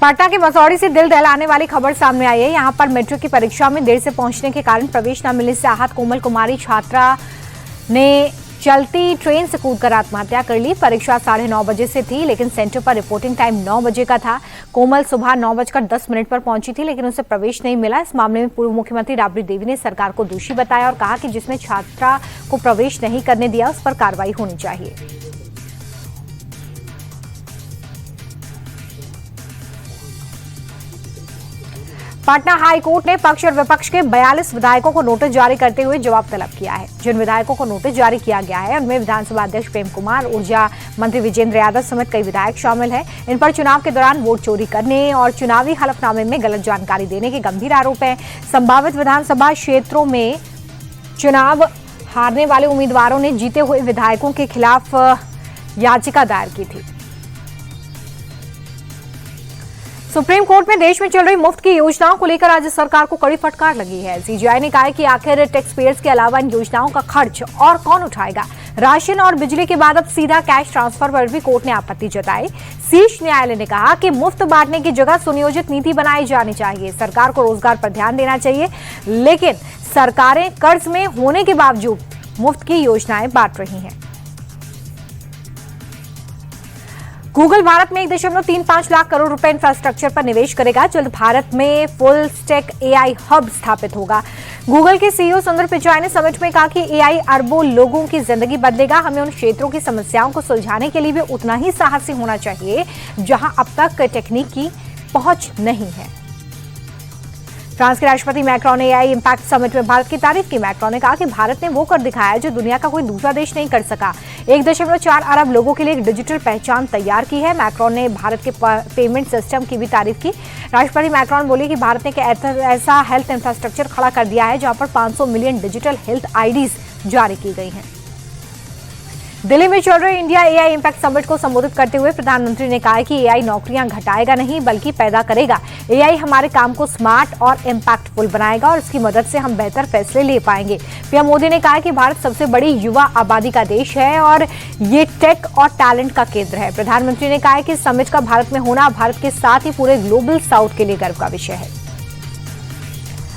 पटना के मसौढ़ी से दिल दहलाने वाली खबर सामने आई है। यहां पर मेट्रो की परीक्षा में देर से पहुंचने के कारण प्रवेश न मिलने से आहत कोमल कुमारी छात्रा ने चलती ट्रेन से कूदकर आत्महत्या कर ली। परीक्षा 9:30 बजे से थी, लेकिन सेंटर पर रिपोर्टिंग टाइम 9 बजे का था। कोमल सुबह 9:10 पर पहुंची थी, लेकिन उसे प्रवेश नहीं मिला। इस मामले में पूर्व मुख्यमंत्री राबड़ी देवी ने सरकार को दोषी बताया और कहा कि जिसने छात्रा को प्रवेश नहीं करने दिया उस पर कार्रवाई होनी चाहिए। पटना हाई कोर्ट ने पक्ष और विपक्ष के 42 विधायकों को नोटिस जारी करते हुए जवाब तलब किया है। जिन विधायकों को नोटिस जारी किया गया है उनमें विधानसभा अध्यक्ष प्रेम कुमार, ऊर्जा मंत्री विजेंद्र यादव समेत कई विधायक शामिल हैं। इन पर चुनाव के दौरान वोट चोरी करने और चुनावी हलफनामे में गलत जानकारी देने के गंभीर आरोप हैं। संभावित विधानसभा क्षेत्रों में चुनाव हारने वाले उम्मीदवारों ने जीते हुए विधायकों के खिलाफ याचिका दायर की थी। सुप्रीम कोर्ट में देश में चल रही मुफ्त की योजनाओं को लेकर राज्य सरकार को कड़ी फटकार लगी है। सीजीआई ने कहा है कि आखिर टैक्स पेयर्स के अलावा इन योजनाओं का खर्च और कौन उठाएगा। राशन और बिजली के बाद अब सीधा कैश ट्रांसफर पर भी कोर्ट ने आपत्ति जताई। शीर्ष न्यायालय ने कहा कि मुफ्त बांटने की जगह सुनियोजित नीति बनाई जानी चाहिए। सरकार को रोजगार पर ध्यान देना चाहिए, लेकिन सरकारें कर्ज में होने के बावजूद मुफ्त की योजनाएं बांट रही हैं। गूगल भारत में 1.35 लाख करोड़ रुपए इंफ्रास्ट्रक्चर पर निवेश करेगा। जल्द भारत में फुल स्टैक एआई हब स्थापित होगा। गूगल के सीईओ सुंदर पिचाई ने समिट में कहा कि एआई अरबों लोगों की जिंदगी बदलेगा। हमें उन क्षेत्रों की समस्याओं को सुलझाने के लिए भी उतना ही साहसी होना चाहिए जहां अब तक तकनीक की पहुंच नहीं है। फ्रांस के राष्ट्रपति मैक्रोन ने एआई इंपैक्ट समिट में भारत की तारीफ की। मैक्रोन ने कहा कि भारत ने वो कर दिखाया जो दुनिया का कोई दूसरा देश नहीं कर सका। 1.4 अरब लोगों के लिए एक डिजिटल पहचान तैयार की है। मैक्रोन ने भारत के पेमेंट सिस्टम की भी तारीफ की। राष्ट्रपति मैक्रोन बोले कि भारत ने ऐसा हेल्थ इंफ्रास्ट्रक्चर खड़ा कर दिया है जहां पर 500 मिलियन डिजिटल हेल्थ आईडीज जारी की गई हैं। दिल्ली में चल रहे इंडिया एआई इंपैक्ट समिट को संबोधित करते हुए प्रधानमंत्री ने कहा कि एआई नौकरियां घटाएगा नहीं बल्कि पैदा करेगा। एआई हमारे काम को स्मार्ट और इम्पैक्टफुल बनाएगा और इसकी मदद से हम बेहतर फैसले ले पाएंगे। पीएम मोदी ने कहा कि भारत सबसे बड़ी युवा आबादी का देश है और ये टेक और टैलेंट का केंद्र है। प्रधानमंत्री ने कहा कि समिट का भारत में होना भारत के साथ ही पूरे ग्लोबल साउथ के लिए गर्व का विषय है।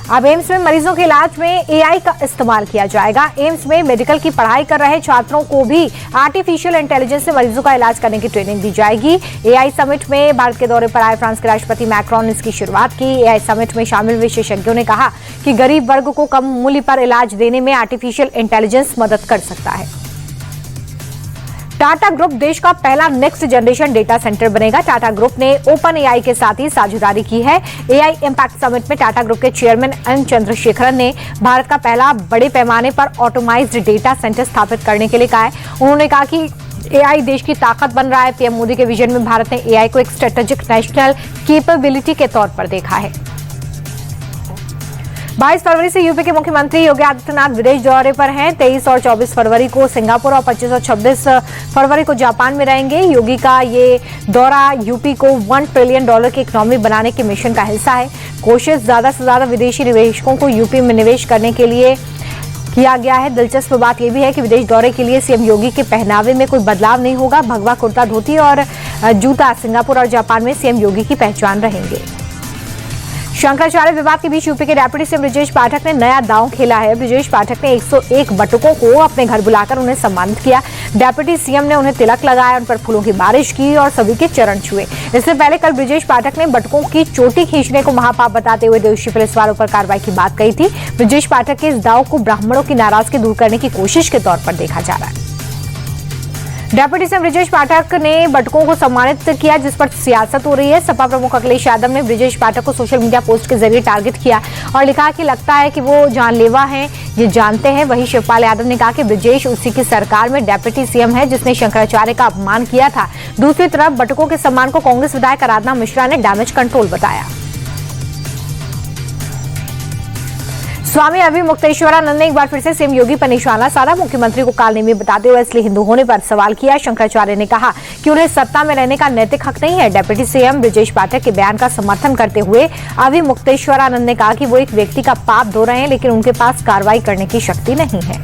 अब एम्स में मरीजों के इलाज में एआई का इस्तेमाल किया जाएगा। एम्स में मेडिकल की पढ़ाई कर रहे छात्रों को भी आर्टिफिशियल इंटेलिजेंस से मरीजों का इलाज करने की ट्रेनिंग दी जाएगी। एआई समिट में भारत के दौरे पर आए फ्रांस के राष्ट्रपति मैक्रोन ने इसकी शुरुआत की। एआई समिट में शामिल विशेषज्ञों ने कहा कि गरीब वर्ग को कम मूल्य पर इलाज देने में आर्टिफिशियल इंटेलिजेंस मदद कर सकता है। टाटा ग्रुप देश का पहला नेक्स्ट जनरेशन डेटा सेंटर बनेगा। टाटा ग्रुप ने ओपन एआई के साथ ही साझेदारी की है। एआई इंपैक्ट समिट में टाटा ग्रुप के चेयरमैन एन चंद्रशेखरन ने भारत का पहला बड़े पैमाने पर ऑटोमाइज्ड डेटा सेंटर स्थापित करने के लिए कहा है। उन्होंने कहा कि एआई देश की ताकत बन रहा है। पीएम मोदी के विजन में भारत ने एआई को एक स्ट्रेटेजिक नेशनल कैपेबिलिटी के तौर पर देखा है। 22 फरवरी से यूपी के मुख्यमंत्री योगी आदित्यनाथ विदेश दौरे पर हैं। 23 और 24 फरवरी को सिंगापुर और 25 और 26 फरवरी को जापान में रहेंगे। योगी का ये दौरा यूपी को $1 ट्रिलियन की इकोनॉमी बनाने के मिशन का हिस्सा है। कोशिश ज्यादा से ज्यादा विदेशी निवेशकों को यूपी में निवेश करने के लिए किया गया है। दिलचस्प बात यह भी है कि विदेश दौरे के लिए सीएम योगी के पहनावे में कोई बदलाव नहीं होगा। भगवा कुर्ता धोती और जूता सिंगापुर और जापान में सीएम योगी की पहचान रहेंगे। शंकराचार्य विवाद के बीच यूपी के डेप्यूटी सीएम ब्रजेश पाठक ने नया दांव खेला है। ब्रजेश पाठक ने 101 बटुकों को अपने घर बुलाकर उन्हें सम्मानित किया। डेप्यूटी सीएम ने उन्हें तिलक लगाया, उन पर फूलों की बारिश की और सभी के चरण छुए। इससे पहले कल ब्रजेश पाठक ने बटुकों की चोटी खींचने को महापाप बताते हुए दोषी पुलिस वालों पर कार्रवाई की बात कही थी। ब्रजेश पाठक के इस दाव को ब्राह्मणों की नाराजगी दूर करने की कोशिश के तौर पर देखा जा रहा है। डेप्यूटी सीएम ब्रजेश पाठक ने बटुकों को सम्मानित किया, जिस पर सियासत हो रही है। सपा प्रमुख अखिलेश यादव ने ब्रजेश पाठक को सोशल मीडिया पोस्ट के जरिए टारगेट किया और लिखा कि लगता है कि वो जानलेवा हैं, ये जानते हैं। वहीं शिवपाल यादव ने कहा कि ब्रजेश उसी की सरकार में डेप्यूटी सीएम है जिसने शंकराचार्य का अपमान किया था। दूसरी तरफ बटुकों के सम्मान को कांग्रेस विधायक आराधना मिश्रा ने डैमेज कंट्रोल बताया। स्वामी अभिमुक्तेश्वरानंद ने एक बार फिर से सीएम योगी पर निशाना साधा। मुख्यमंत्री को कालनेमी बताते हुए असली हिंदू होने पर सवाल किया। शंकराचार्य ने कहा कि उन्हें सत्ता में रहने का नैतिक हक नहीं है। डेप्यूटी सीएम ब्रजेश पाठक के बयान का समर्थन करते हुए अभिमुक्तेश्वरानंद ने कहा कि वो एक व्यक्ति का पाप धो रहे हैं, लेकिन उनके पास कार्रवाई करने की शक्ति नहीं है।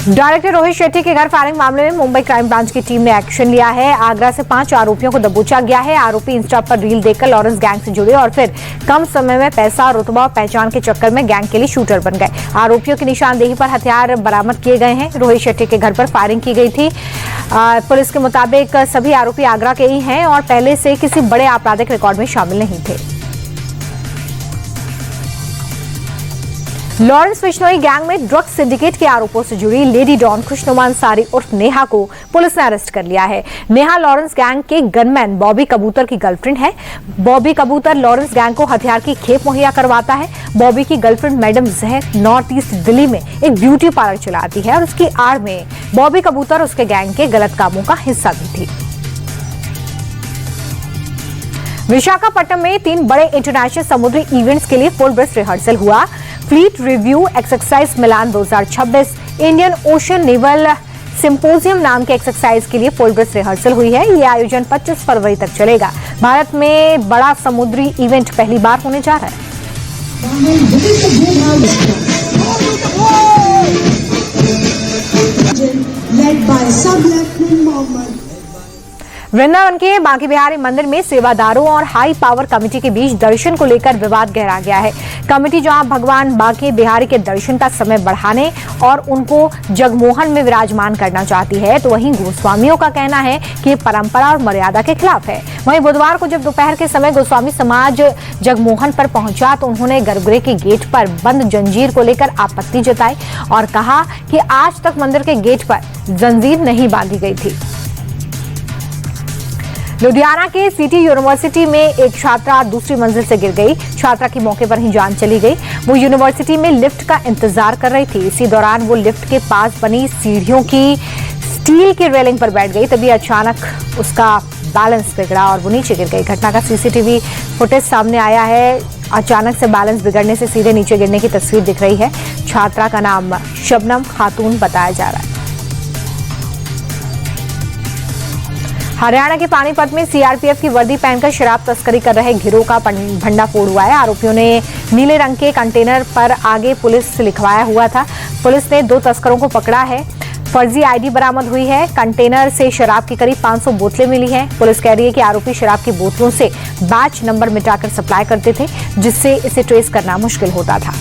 डायरेक्टर रोहित शेट्टी के घर फायरिंग मामले में मुंबई क्राइम ब्रांच की टीम ने एक्शन लिया है। आगरा से 5 आरोपियों को दबोचा गया है। आरोपी इंस्टा पर रील देखकर लॉरेंस गैंग से जुड़े और फिर कम समय में पैसा, रुतबा और पहचान के चक्कर में गैंग के लिए शूटर बन गए। आरोपियों की निशानदेही पर हथियार बरामद किए गए हैं। रोहित शेट्टी के घर पर फायरिंग की गई थी। पुलिस के मुताबिक सभी आरोपी आगरा के ही हैं और पहले से किसी बड़े आपराधिक रिकॉर्ड में शामिल नहीं थे। लॉरेंस बिश्नोई गैंग में ड्रग सिंडिकेट के आरोपों से जुड़ी लेडी डॉन खुशनुमा अंसारी उर्फ नेहा को पुलिस ने अरेस्ट कर लिया है। नेहा लॉरेंस गैंग के गनमैन बॉबी कबूतर की गर्लफ्रेंड है। बॉबी कबूतर लॉरेंस गैंग को हथियार की खेप मुहैया करवाता है। बॉबी की गर्लफ्रेंड मैडम जहर नॉर्थ ईस्ट दिल्ली में एक ब्यूटी पार्लर चलाती है और उसकी आड़ में बॉबी कबूतर उसके गैंग के गलत कामों का हिस्सा भी थी। विशाखापट्टनम में 3 बड़े इंटरनेशनल समुद्री इवेंट्स के लिए फुल ड्रेस रिहर्सल हुआ। फ्लीट रिव्यू एक्सरसाइज मिलान 2026 इंडियन ओशन नेवल सिंपोजियम नाम के एक्सरसाइज के लिए फुल ड्रेस रिहर्सल हुई है। ये आयोजन 25 फरवरी तक चलेगा। भारत में बड़ा समुद्री इवेंट पहली बार होने जा रहा है। वृंदावन के बांके बिहारी मंदिर में सेवादारों और हाई पावर कमेटी के बीच दर्शन को लेकर विवाद गहरा गया है। कमेटी जहां भगवान बांके बिहारी के दर्शन का समय बढ़ाने और उनको जगमोहन में विराजमान करना चाहती है, तो वहीं गोस्वामियों का कहना है कि ये परंपरा और मर्यादा के खिलाफ है। वहीं बुधवार को जब दोपहर के समय गोस्वामी समाज जगमोहन पर पहुंचा तो उन्होंने गर्भगृह के गेट पर बंद जंजीर को लेकर आपत्ति जताई और कहा कि आज तक मंदिर के गेट पर जंजीर नहीं बांधी गई थी। लुधियाना के सिटी यूनिवर्सिटी में एक छात्रा दूसरी मंजिल से गिर गई। छात्रा की मौके पर ही जान चली गई। वो यूनिवर्सिटी में लिफ्ट का इंतजार कर रही थी। इसी दौरान वो लिफ्ट के पास बनी सीढ़ियों की स्टील की रेलिंग पर बैठ गई। तभी अचानक उसका बैलेंस बिगड़ा और वो नीचे गिर गई। घटना का सीसीटीवी फुटेज सामने आया है। अचानक से बैलेंस बिगड़ने से सीधे नीचे गिरने की तस्वीर दिख रही है। छात्रा का नाम शबनम खातून बताया जा रहा है। हरियाणा के पानीपत में सीआरपीएफ की वर्दी पहनकर शराब तस्करी कर रहे गिरोह का भंडाफोड़ हुआ है। आरोपियों ने नीले रंग के कंटेनर पर आगे पुलिस लिखवाया हुआ था। पुलिस ने 2 तस्करों को पकड़ा है। फर्जी आईडी बरामद हुई है। कंटेनर से शराब की करीब 500 बोतलें मिली हैं। पुलिस कह रही है कि आरोपी शराब की बोतलों से बैच नंबर मिटाकर सप्लाई करते थे, जिससे इसे ट्रेस करना मुश्किल होता था।